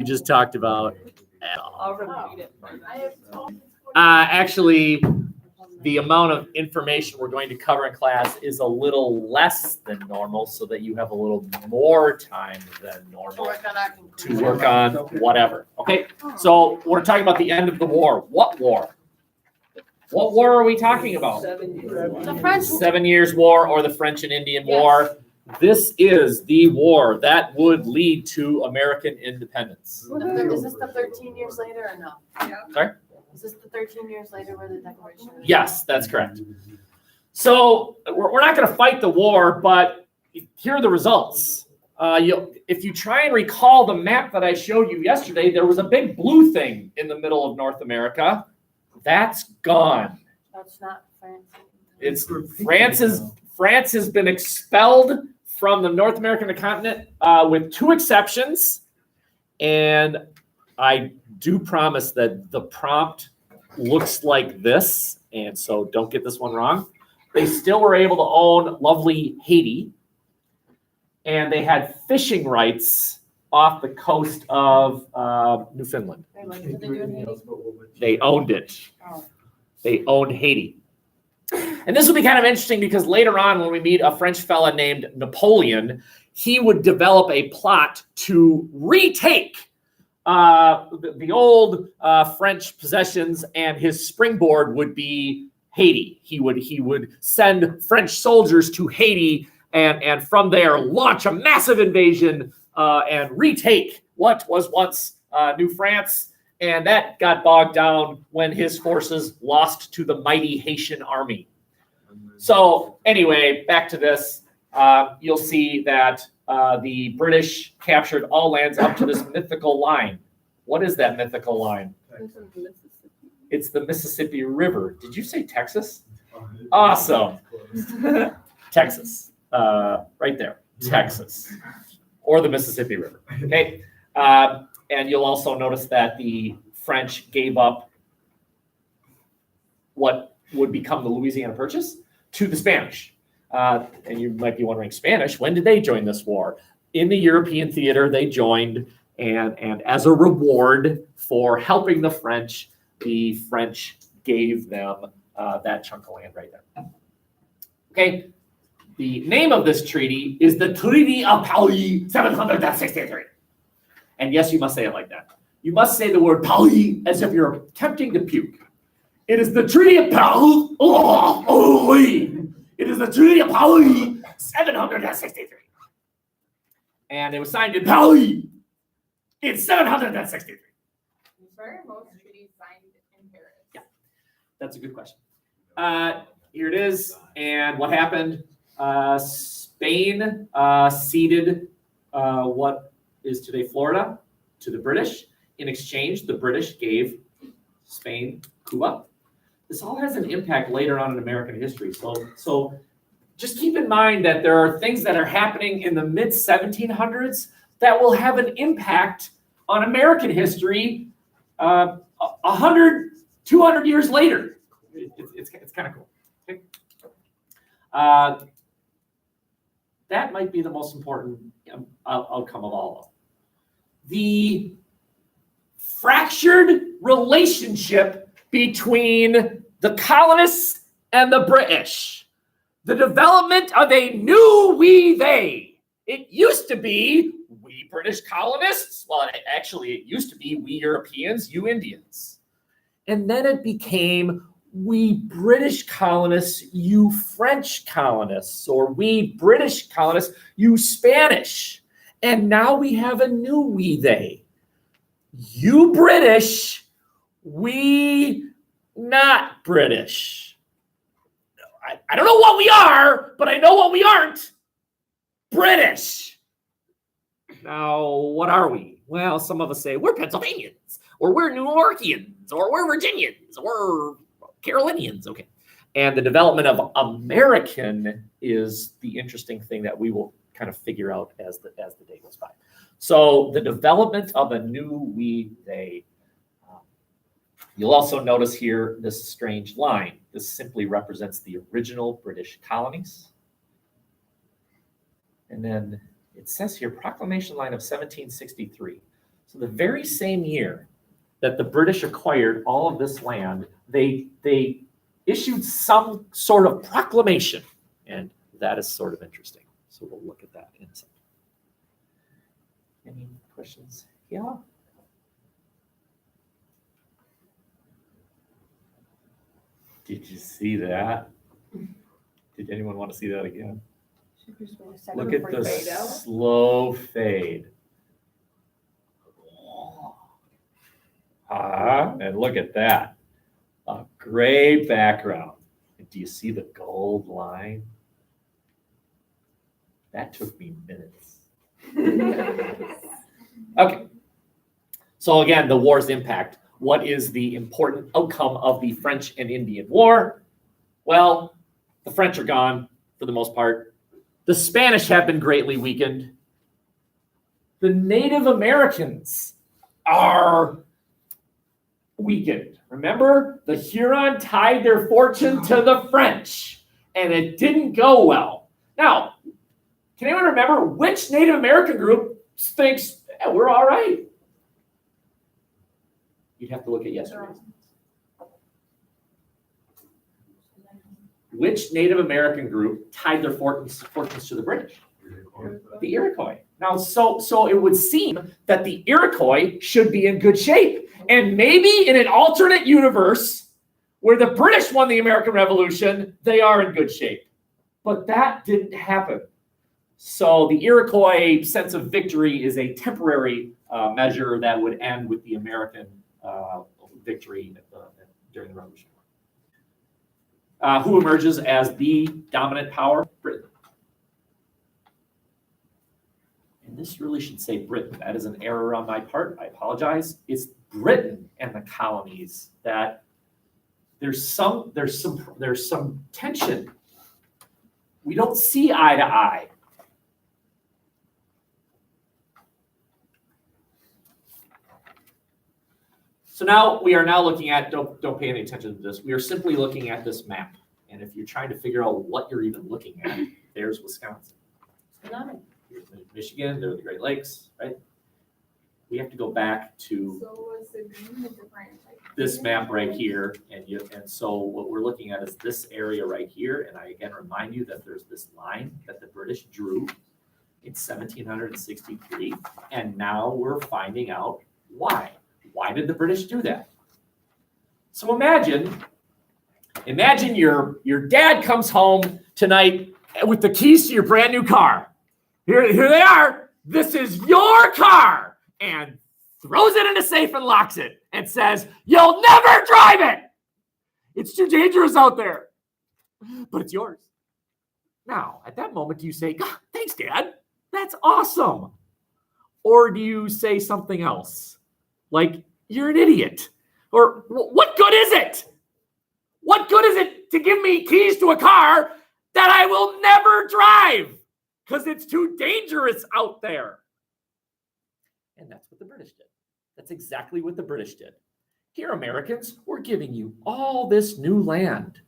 just talked about at all. I'll repeat it. Actually, the amount of information we're going to cover in class is a little less than normal so that you have a little more time than normal to work on whatever. Okay, so we're talking about the end of the war. What war? What war are we talking about? The French. 7 Years' War or the French and Indian War. This is the war that would lead to American independence. Is this the 13 years later or no? Sorry? Is this the 13 years later where the Declaration? Yes, that's correct. So we're not going to fight the war, but here are the results. If you try and recall the map that I showed you yesterday, there was a big blue thing in the middle of North America. That's gone. That's not France. It's France has been expelled from the North American continent with 2 exceptions, and I do promise that the prompt looks like this, and so don't get this one wrong. They still were able to own lovely Haiti, and they had fishing rights off the coast of Newfoundland. They owned it. Oh. They owned Haiti. And this will be kind of interesting because later on when we meet a French fella named Napoleon, he would develop a plot to retake the old French possessions, and his springboard would be Haiti. He would send French soldiers to Haiti and from there launch a massive invasion and retake what was once New France. And that got bogged down when his forces lost to the mighty Haitian army. So anyway, back to this. You'll see that the British captured all lands up to this mythical line. What is that mythical line? It's the Mississippi River. Did you say Texas? Awesome. Texas. Right there. Texas. Or the Mississippi River. Okay. And you'll also notice that the French gave up what would become the Louisiana Purchase to the Spanish. And you might be wondering, Spanish, when did they join this war? In the European theater, they joined, and as a reward for helping the French gave them that chunk of land right there. Okay, the name of this treaty is the Treaty of Paris 763. And yes, you must say it like that. You must say the word Paris as if you're attempting to puke. It is the Treaty of Paris. It is the Treaty of Paris 763. And it was signed in Paris in 763. Where are most treaties signed in Paris? Yeah, that's a good question. Here it is. And what happened? Spain ceded what is today Florida to the British. In exchange, the British gave Spain Cuba. This all has an impact later on in American history. So just keep in mind that there are things that are happening in the mid-1700s that will have an impact on American history 100, 200 years later. It's kind of cool. Okay? That might be the most important outcome of all of them. The fractured relationship between the colonists and the British. The development of a new we they. It used to be we British colonists. Well, it used to be we Europeans, you Indians. And then it became we British colonists, you French colonists, or we British colonists, you Spanish. And now we have a new we they. You British, we not British. I don't know what we are, but I know what we aren't. British. Now, what are we? Well, some of us say we're Pennsylvanians, or we're New Yorkians, or we're Virginians, or Carolinians. Okay. And the development of American is the interesting thing that we will kind of figure out as the day goes by. So the development of a new we they. You'll also notice here this strange line. This simply represents the original British colonies. And then it says here proclamation line of 1763. So So the very same year that the British acquired all of this land, they issued some sort of proclamation, and that is sort of interesting. So we'll look at that in a second. Any questions? Yeah. Did you see that? Did anyone want to see that again? Look at the slow fade. And look at that. A gray background. Do you see the gold line? That took me minutes. Okay. So again, the war's impact. What is the important outcome of the French and Indian War? Well, the French are gone for the most part. The Spanish have been greatly weakened. The Native Americans are weakened. Remember, the Huron tied their fortune to the French, and it didn't go well. Now, can anyone remember which Native American group thinks, yeah, we're all right? You'd have to look at yesterday's. Which Native American group tied their fortunes to the British? The Iroquois. Now, so it would seem that the Iroquois should be in good shape. And maybe in an alternate universe where the British won the American Revolution, they are in good shape. But that didn't happen. So the Iroquois sense of victory is a temporary measure that would end with the American victory during the Revolution. Who emerges as the dominant power? Britain. And this really should say Britain. That is an error on my part. I apologize. It's Britain and the colonies that there's some tension. We don't see eye to eye. So now we are looking at, don't pay any attention to this. We are simply looking at this map. And if you're trying to figure out what you're even looking at, there's Wisconsin. Here's Michigan, there are the Great Lakes, right? We have to go back to this map right here. And so what we're looking at is this area right here. And I again remind you that there's this line that the British drew in 1763. And now we're finding out why. Why did the British do that? So imagine your dad comes home tonight with the keys to your brand new car. Here they are. This is your car. And throws it in a safe and locks it and says, you'll never drive it. It's too dangerous out there. But it's yours. Now, at that moment, do you say, God, thanks, Dad. That's awesome. Or do you say something else? Like, you're an idiot. Or, what good is it? What good is it to give me keys to a car that I will never drive? Because it's too dangerous out there. And that's what the British did. That's exactly what the British did. Here, Americans, we're giving you all this new land.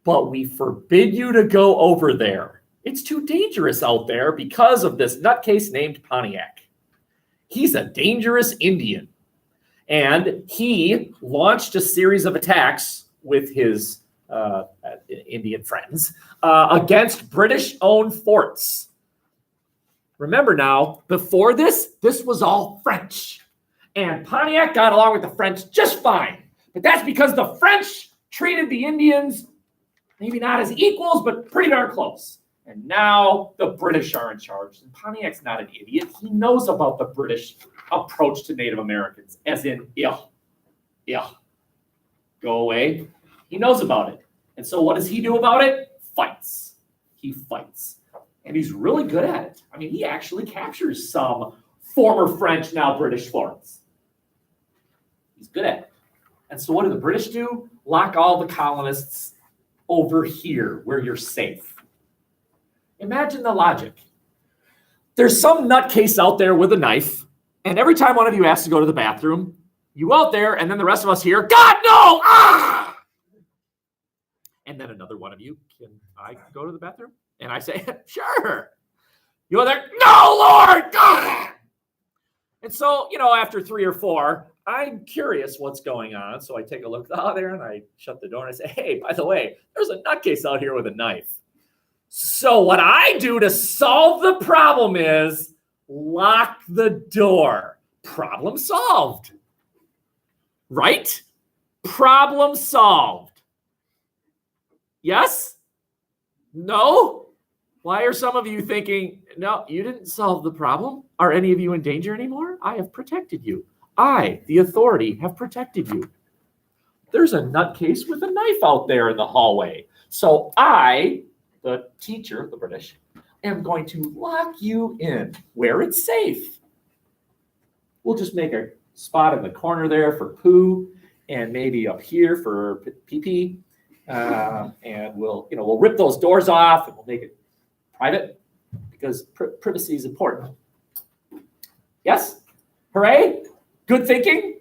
But we forbid you to go over there. It's too dangerous out there because of this nutcase named Pontiac. He's a dangerous Indian. And he launched a series of attacks with his Indian friends against British-owned forts. Remember now, before this was all French. And Pontiac got along with the French just fine. But that's because the French treated the Indians maybe not as equals, but pretty darn close. And now the British are in charge. And Pontiac's not an idiot. He knows about the British approach to Native Americans, as in, go away. He knows about it. And so what does he do about it? Fights. He fights. And he's really good at it. I mean, he actually captures some former French, now British forts. He's good at it. And so what do the British do? Lock all the colonists over here where you're safe. Imagine the logic. There's some nutcase out there with a knife, and every time one of you asks to go to the bathroom, you out there, and then the rest of us hear, God, no! Ah! And then another one of you, can I go to the bathroom? And I say, sure. You out there, no, Lord! Ah! And so, after 3 or 4, I'm curious what's going on. So I take a look out there and I shut the door and I say, hey, by the way, there's a nutcase out here with a knife. So what I do to solve the problem is lock the door. Problem solved. Right? Problem solved. Yes? No? Why are some of you thinking, no, you didn't solve the problem? Are any of you in danger anymore? I have protected you. I, the authority, have protected you. There's a nutcase with a knife out there in the hallway. So I, the teacher, the British, am going to lock you in where it's safe. We'll just make a spot in the corner there for poo, and maybe up here for pee-pee. And we'll rip those doors off and we'll make it private because privacy is important. Yes? Hooray? Good thinking?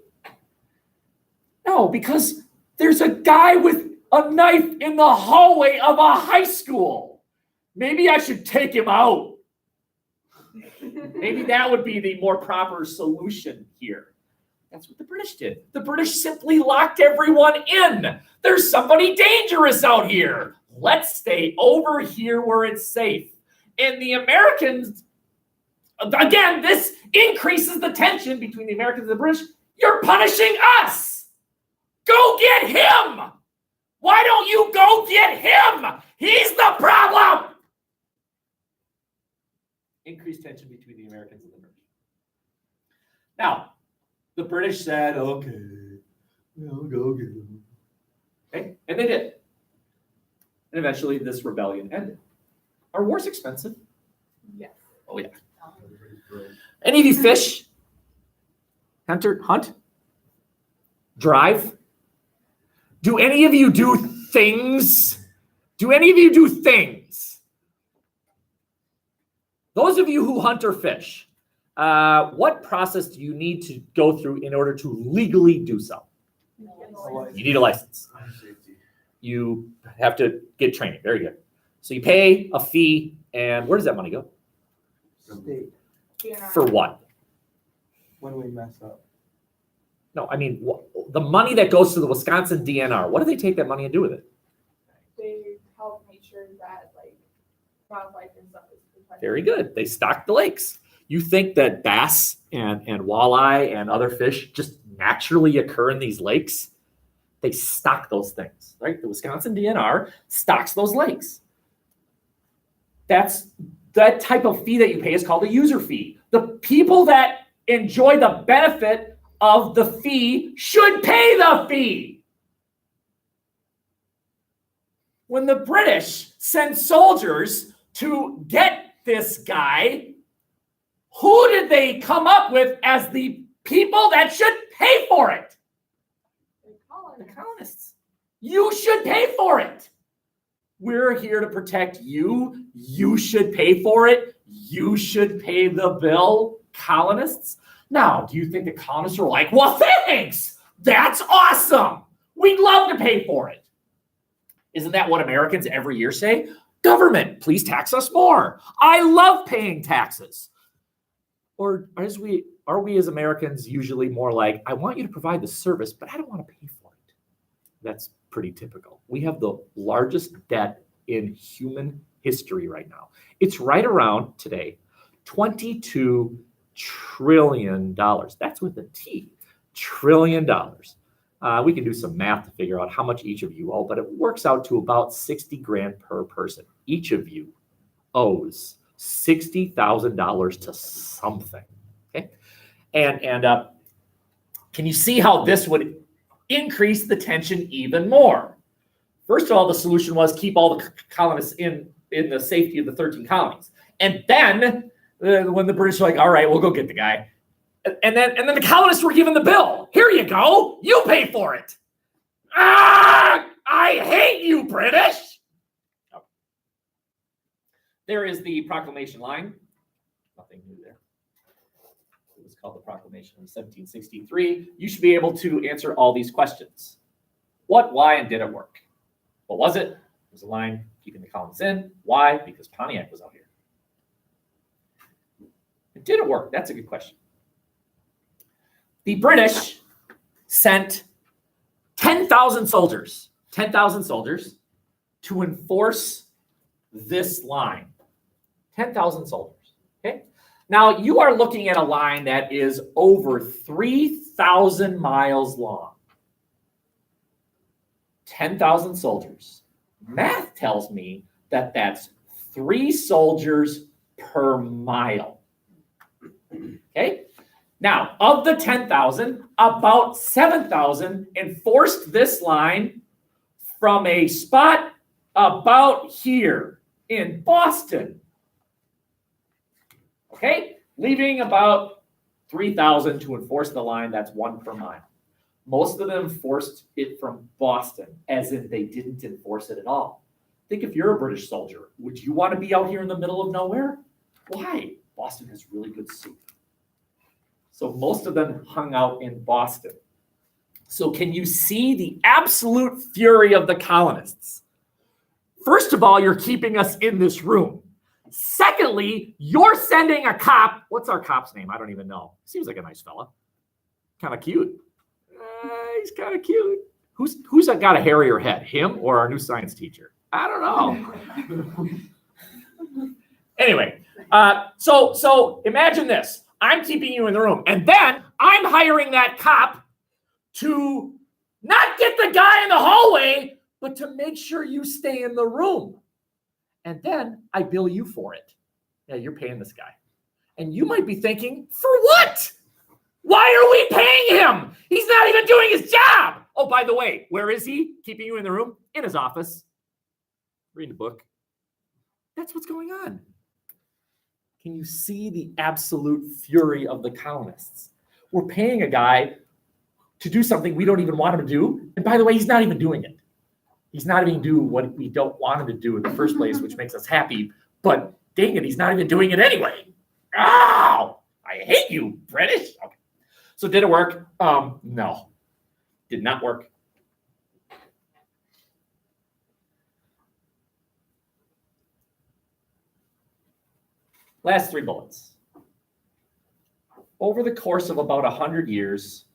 No, because there's a guy with a knife in the hallway of a high school. Maybe I should take him out. Maybe that would be the more proper solution here. That's what the British did. The British simply locked everyone in. There's somebody dangerous out here. Let's stay over here where it's safe. And the Americans, again, this increases the tension between the Americans and the British. You're punishing us. Go get him. Why don't you go get him? He's the problem. Increased tension between the Americans and the British. Now, the British said, okay, we'll go get him. Okay, and they did. And eventually this rebellion ended. Are wars expensive? Yes. Oh, yeah. Any of you fish? Hunt? Drive? Do any of you do things? Those of you who hunt or fish, what process do you need to go through in order to legally do so? You need a license. You have to get training. Very good. So you pay a fee, and where does that money go? State. For what? When we mess up. No, I mean, the money that goes to the Wisconsin DNR, what do they take that money and do with it? They help make sure that wildlife and stuff is protected. Very good. They stock the lakes. You think that bass and walleye and other fish just naturally occur in these lakes? They stock those things, right? The Wisconsin DNR stocks those lakes. That type of fee that you pay is called a user fee. The people that enjoy the benefit of the fee should pay the fee. When the British send soldiers to get this guy, who did they come up with as the people that should pay for it? The colonists. You should pay for it. We're here to protect you. You should pay for it. You should pay the bill, colonists. Now, do you think the colonists are like, well, thanks. That's awesome. We'd love to pay for it. Isn't that what Americans every year say? Government, please tax us more. I love paying taxes. Or are we as Americans usually more like, I want you to provide the service, but I don't want to pay for it? That's pretty typical. We have the largest debt in human history right now. It's right around today, $22 trillion. That's with a T, trillion dollars. We can do some math to figure out how much each of you owe, but it works out to about 60 grand per person. Each of you owes $60,000 to something. Okay, and can you see how this would increase the tension even more? First of all, the solution was keep all the colonists in the safety of the 13 colonies, and then when the British were like, all right, we'll go get the guy. And then the colonists were given the bill. Here you go. You pay for it. Ah, I hate you, British. Oh. There is the proclamation line. Nothing new there. It was called the Proclamation of 1763. You should be able to answer all these questions. What, why, and did it work? What was it? It was a line keeping the colonists in. Why? Because Pontiac was out here. Did it work? That's a good question. the British sent 10,000 soldiers to enforce this line. 10,000 soldiers, okay? Now, you are looking at a line that is over 3,000 miles long. 10,000 soldiers. Math tells me that that's 3 soldiers per mile. Okay? Now, of the 10,000, about 7,000 enforced this line from a spot about here in Boston. Okay? Leaving about 3,000 to enforce the line, that's 1 per mile. Most of them enforced it from Boston, as in they didn't enforce it at all. Think if you're a British soldier, would you want to be out here in the middle of nowhere? Why? Boston has really good soup. So most of them hung out in Boston. So can you see the absolute fury of the colonists? First of all, you're keeping us in this room. Secondly, you're sending a cop. What's our cop's name? I don't even know. Seems like a nice fella. Kind of cute. He's kind of cute. Who's got a hairier head, him or our new science teacher? I don't know. Anyway, so imagine this. I'm keeping you in the room, and then I'm hiring that cop to not get the guy in the hallway, but to make sure you stay in the room. And then I bill you for it. Yeah, you're paying this guy. And you might be thinking, for what? Why are we paying him? He's not even doing his job. Oh, by the way, where is he? Keeping you in the room? In his office. Reading a book. That's what's going on. Can you see the absolute fury of the colonists? We're paying a guy to do something we don't even want him to do. And by the way, he's not even doing it. He's not even doing what we don't want him to do in the first place, which makes us happy. But dang it, he's not even doing it anyway. Ow! I hate you, British. Okay. So did it work? No. Did not work. Last 3 bullets. Over the course of about 100 years,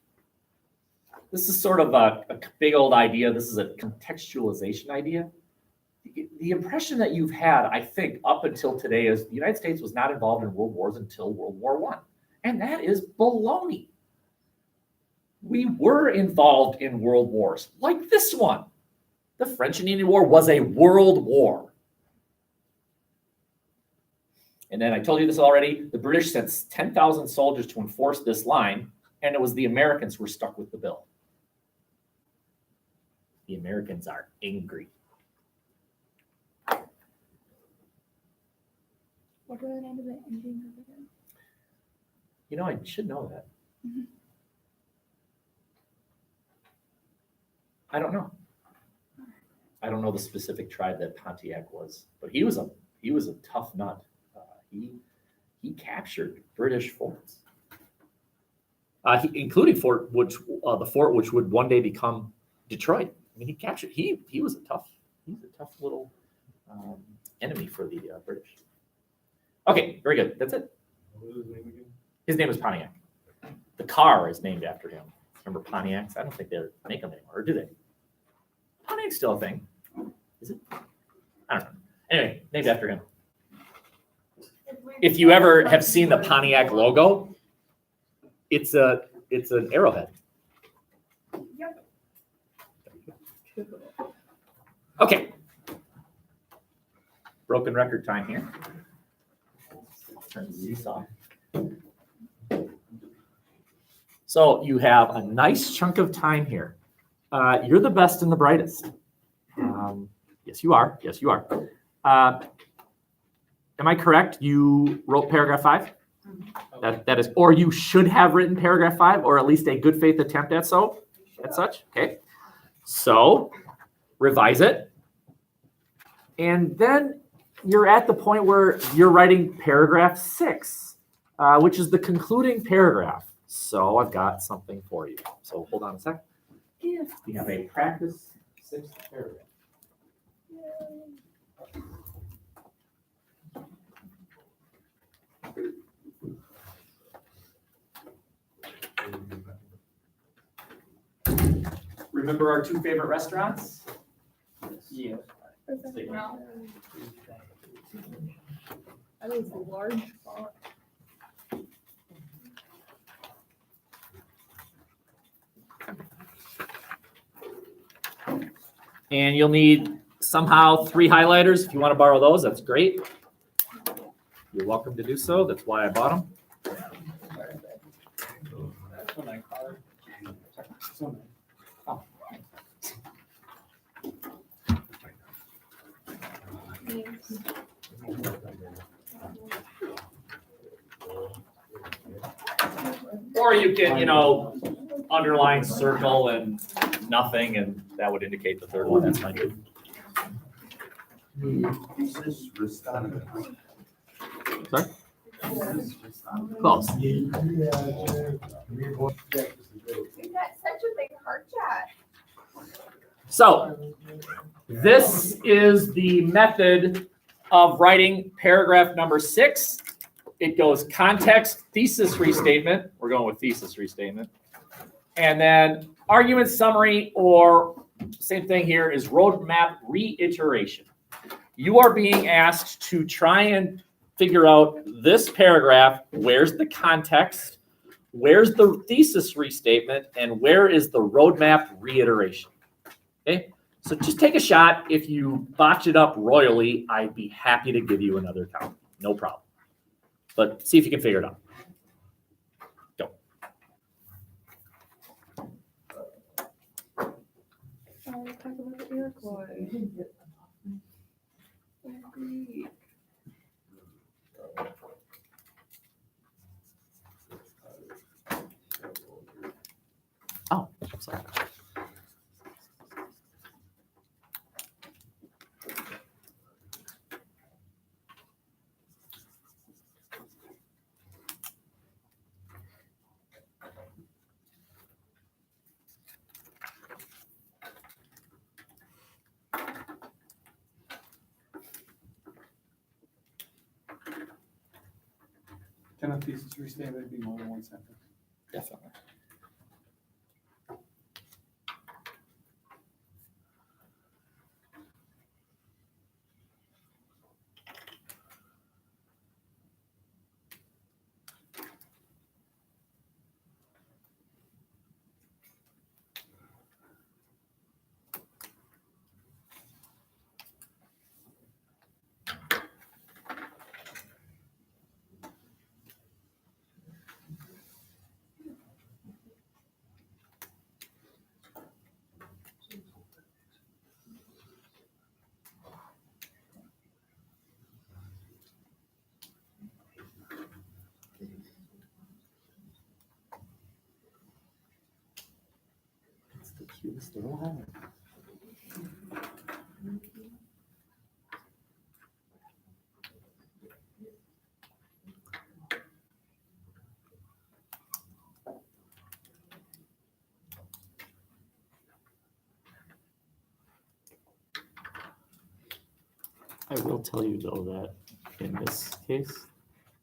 this is sort of a big old idea. This is a contextualization idea. The impression that you've had, I think, up until today is the United States was not involved in world wars until World War I. And that is baloney. We were involved in world wars, like this one. The French and Indian War was a world war. And then I told you this already, the British sent 10,000 soldiers to enforce this line, and it was the Americans who were stuck with the bill. The Americans are angry. What were the name of the Indian group again? You know, I should know that. Mm-hmm. I don't know. I don't know the specific tribe that Pontiac was, but he was a tough nut. He captured British forts, including the fort which would one day become Detroit. I mean, he was a tough little enemy for the British. Okay, very good. That's it. What was his name again? His name is Pontiac. The car is named after him. Remember Pontiacs? I don't think they make them anymore, or do they? Pontiac's still a thing. Is it? I don't know. Anyway, named after him. If you ever have seen the Pontiac logo, it's an arrowhead. Yep. Okay. Broken record time here. Turn these off. So you have a nice chunk of time here. You're the best and the brightest. Yes, you are. Yes, you are. Am I correct? You wrote paragraph 5? That is, or you should have written paragraph 5, or at least a good faith attempt at such. Okay. So revise it. And then you're at the point where you're writing paragraph 6, which is the concluding paragraph. So I've got something for you. So hold on a sec. If we have a practice 6th paragraph. Remember our two favorite restaurants? Yeah. No. That is a large font. And you'll need somehow 3 highlighters. If you want to borrow those, that's great. You're welcome to do so. That's why I bought them. That's what I call it. So nice. Or you can, underline, circle, and nothing, and that would indicate the third one. That's fine too. Sorry? Close. You got such a big heart chat. So, this is the method of writing paragraph number 6. It goes context, thesis restatement. We're going with thesis restatement. And then argument summary, or same thing here, is roadmap reiteration. You are being asked to try and figure out this paragraph. Where's the context? Where's the thesis restatement? And where is the roadmap reiteration? Okay, so just take a shot. If you botch it up royally, I'd be happy to give you another copy. No problem. But see if you can figure it out. Go. Talk about the Iroquois. Greek. Oh, I'm sorry. Can a thesis restatement be more than one sentence? Definitely. It's the cutest little island. I will tell you though that in this case,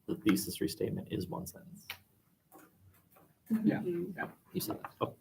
the thesis restatement is one sentence. Yeah. Yeah, you said that. Oh.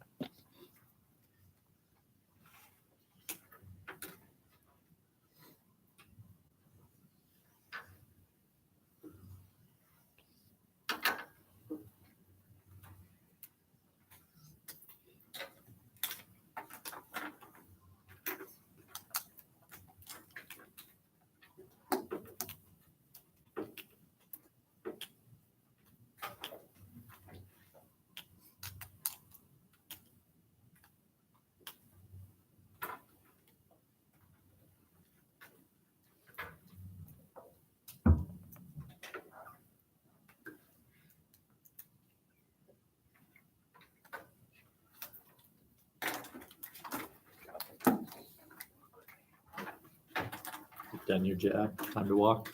You've done your job. Time to walk.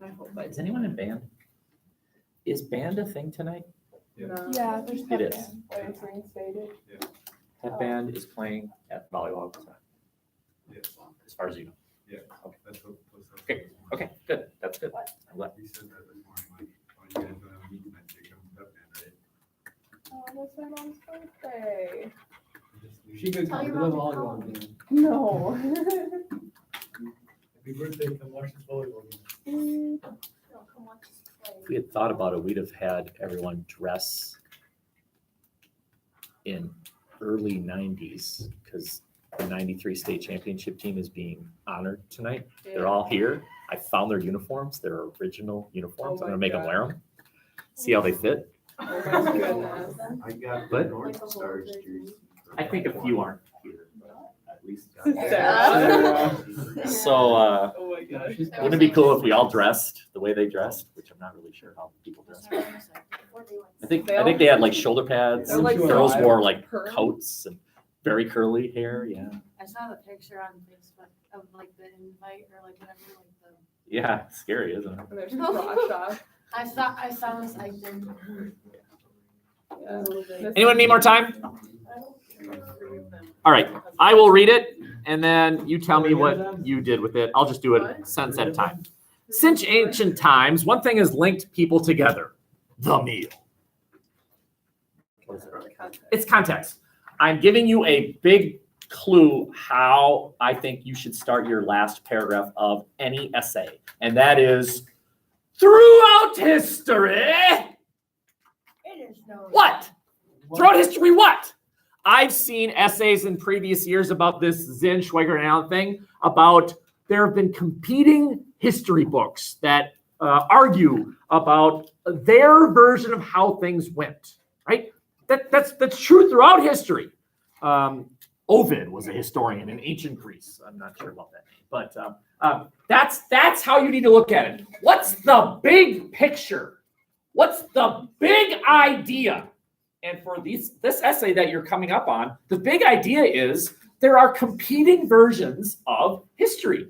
I hope Is anyone in band? Is band a thing tonight? Yeah, there's It is. But it's reinstated. That band is playing at volleyball tonight, as far as you know. Yeah. Okay. That's what- Okay. Okay, good. That's good. I'm glad. He said that this morning, like, oh, you guys don't have a meeting that day, come up and, right? Oh, that's my mom's birthday. She could Tell come, your the mom to volleyball come. game. No. Happy birthday, come watch this volleyball game. No, come watch us play. If we had thought about it, we'd have had everyone dress in early 90s because the 93 state championship team is being honored tonight. They're all here. I found their uniforms, their original uniforms. I'm gonna make them wear them. See how they fit. Oh my goodness. I got But- the North Stars jersey. I think a few aren't here, but at least. Yeah. So, Oh my gosh. wouldn't it be cool if we all dressed the way they dressed? Which I'm not really sure how people dress. I think they had like shoulder pads. They're like Girls five. wore like Perm. coats and very curly hair. Yeah, I saw the picture on Facebook of like the invite or like whatever, like the. yeah, scary, isn't it? And there's crotch off. I saw this like then. Yeah. Anyone need more time? All right, I will read it, and then you tell me what you did with it. I'll just do it sentence at a time. Since ancient times, one thing has linked people together: the meal. What is it? It's context. I'm giving you a big clue how I think you should start your last paragraph of any essay, and that is throughout history. It is no. What? Throughout history, what? I've seen essays in previous years about this Zinn, Schweiger, and Allen thing about there have been competing history books that argue about their version of how things went, right? That's true throughout history. Ovid was a historian in ancient Greece. I'm not sure about that name, but that's how you need to look at it. What's the big picture? What's the big idea? And for this essay that you're coming up on, the big idea is there are competing versions of history.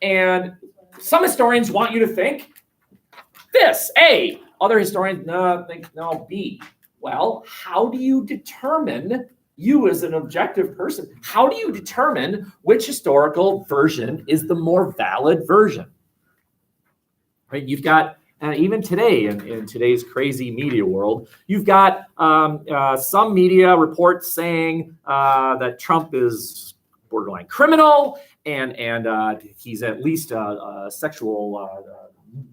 And some historians want you to think this, A. Other historians think, no, B. Well, how do you determine, you as an objective person, how do you determine which historical version is the more valid version? Right? You've got even today, in today's crazy media world, you've got some media reports saying that Trump is borderline criminal and he's at least a sexual,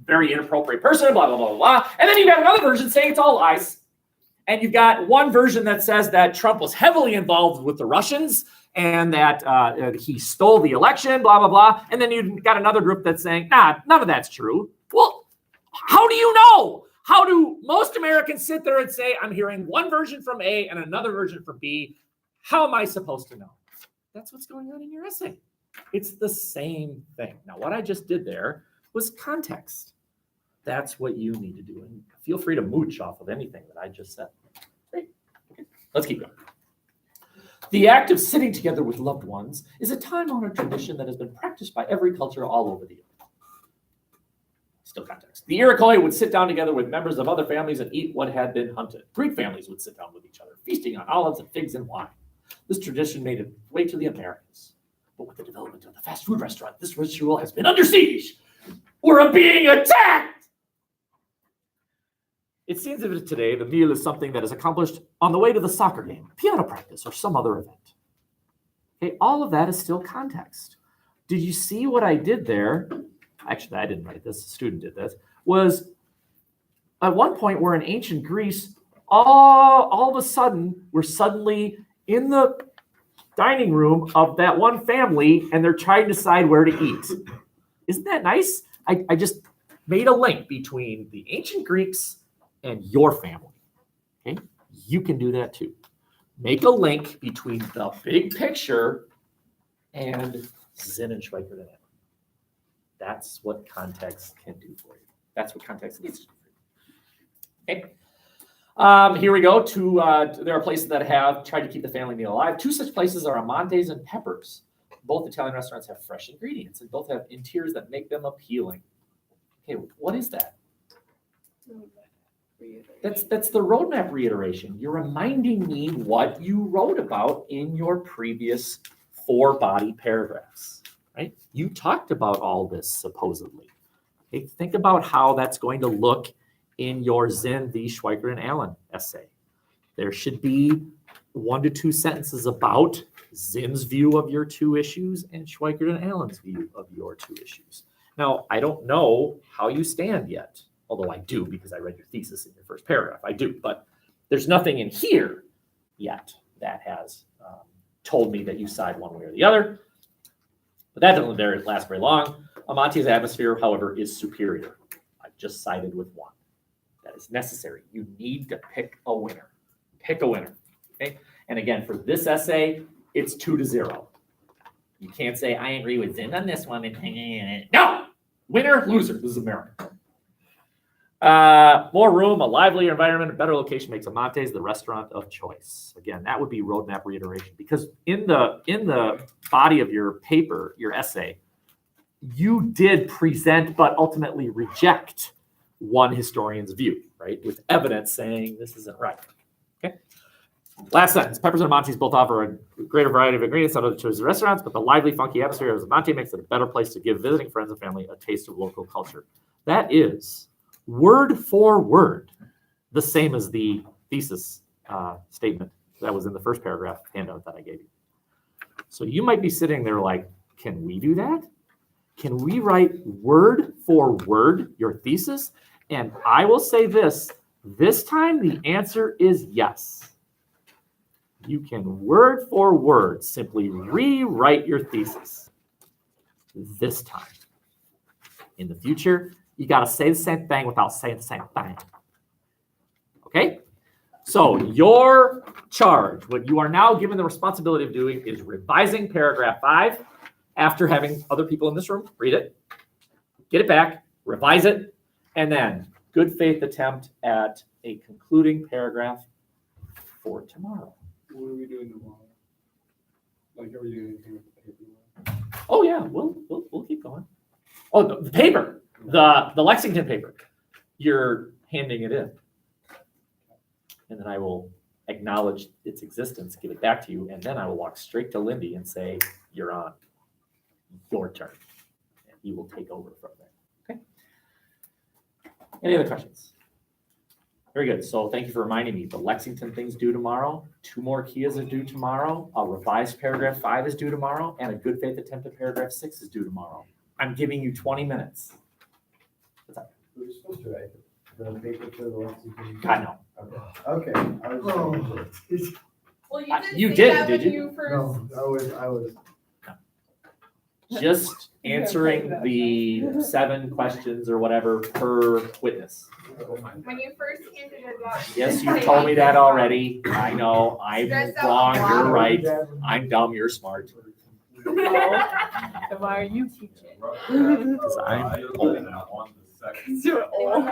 very inappropriate person, blah, blah, blah, blah. And then you've got another version saying it's all lies. And you've got one version that says that Trump was heavily involved with the Russians and that he stole the election, blah, blah, blah. And then you've got another group that's saying, nah, none of that's true. Well, how do you know? How do most Americans sit there and say, I'm hearing one version from A and another version from B? How am I supposed to know? That's what's going on in your essay. It's the same thing. Now, what I just did there was context. That's what you need to do. And feel free to mooch off of anything that I just said. Great. Okay. Let's keep going. The act of sitting together with loved ones is a time-honored tradition that has been practiced by every culture all over the earth. Still context. The Iroquois would sit down together with members of other families and eat what had been hunted. Greek families would sit down with each other, feasting on olives and figs and wine. This tradition made its way to the Americas. But with the development of the fast food restaurant, this ritual has been under siege. We're being attacked! It seems that today the meal is something that is accomplished on the way to the soccer game, piano practice, or some other event. Okay, all of that is still context. Did you see what I did there? Actually, I didn't write this, a student did this, was at one point where in ancient Greece, all of a sudden, we're suddenly in the dining room of that one family and they're trying to decide where to eat. Isn't that nice? I just made a link between the ancient Greeks and your family. Okay, you can do that too. Make a link between the big picture and Zinn and Schweiker. That's what context can do for you. That's what context needs to do for you. Okay. Here we go. There are places that have tried to keep the family meal alive. Two such places are Amante's and Pepper's. Both Italian restaurants have fresh ingredients and both have interiors that make them appealing. Okay, what is that? That's the roadmap reiteration. You're reminding me what you wrote about in your previous 4 body paragraphs, right? You talked about all this supposedly. Okay, think about how that's going to look in your Zinn v. Schweiker and Allen essay. There should be 1 to 2 sentences about Zinn's view of your 2 issues and Schweikert and Allen's view of your 2 issues. Now, I don't know how you stand yet, although I do because I read your thesis in your first paragraph. I do, but there's nothing in here yet that has told me that you side one way or the other. But that doesn't last very long. Amonte's atmosphere, however, is superior. I've just sided with one. That is necessary. You need to pick a winner. Pick a winner. Okay. And again, for this essay, it's 2-0. You can't say, I agree with Zinn on this one. No! Winner, loser. This is America. More room, a livelier environment, a better location makes Amonte's the restaurant of choice. Again, that would be roadmap reiteration, because in the body of your paper, your essay, you did present but ultimately reject one historian's view, right? With evidence saying this isn't right. Okay. Last sentence. Peppers and Amonte's both offer a greater variety of ingredients out of the choice of restaurants, but the lively, funky atmosphere of Amonte makes it a better place to give visiting friends and family a taste of local culture. That is word for word the same as the thesis statement that was in the first paragraph handout that I gave you. So you might be sitting there like, can we do that? Can we write word for word your thesis? And I will say this time the answer is yes. You can word for word simply rewrite your thesis this time. In the future, you got to say the same thing without saying the same thing. Okay? So your charge, what you are now given the responsibility of doing, is revising paragraph 5 after having other people in this room read it, get it back, revise it, and then good faith attempt at a concluding paragraph for tomorrow. What are we doing tomorrow? Like, are we doing anything with the paper? Oh yeah, we'll keep going. Oh, the paper, the Lexington paper. You're handing it in, and then I will acknowledge its existence, give it back to you, and then I will walk straight to Lindy and say, "You're on. Your turn," and he will take over from there. Okay. Any other questions? Very good. So thank you for reminding me. The Lexington thing's due tomorrow. 2 more Kias are due tomorrow. A revised paragraph 5 is due tomorrow, and a good faith attempt at paragraph 6 is due tomorrow. I'm giving you 20 minutes. What's up? We're supposed to write the paper for the Lexington. God, no. Okay. I was. Well, You say did, that did when you? first. No, I was. Just answering the 7 questions or whatever per witness. When you first handed it out. Yes, you told me that already. I know. I'm Stressed out wrong. a lot. You're right. I'm dumb. You're smart. So why are you teaching? Because I'm old. So old.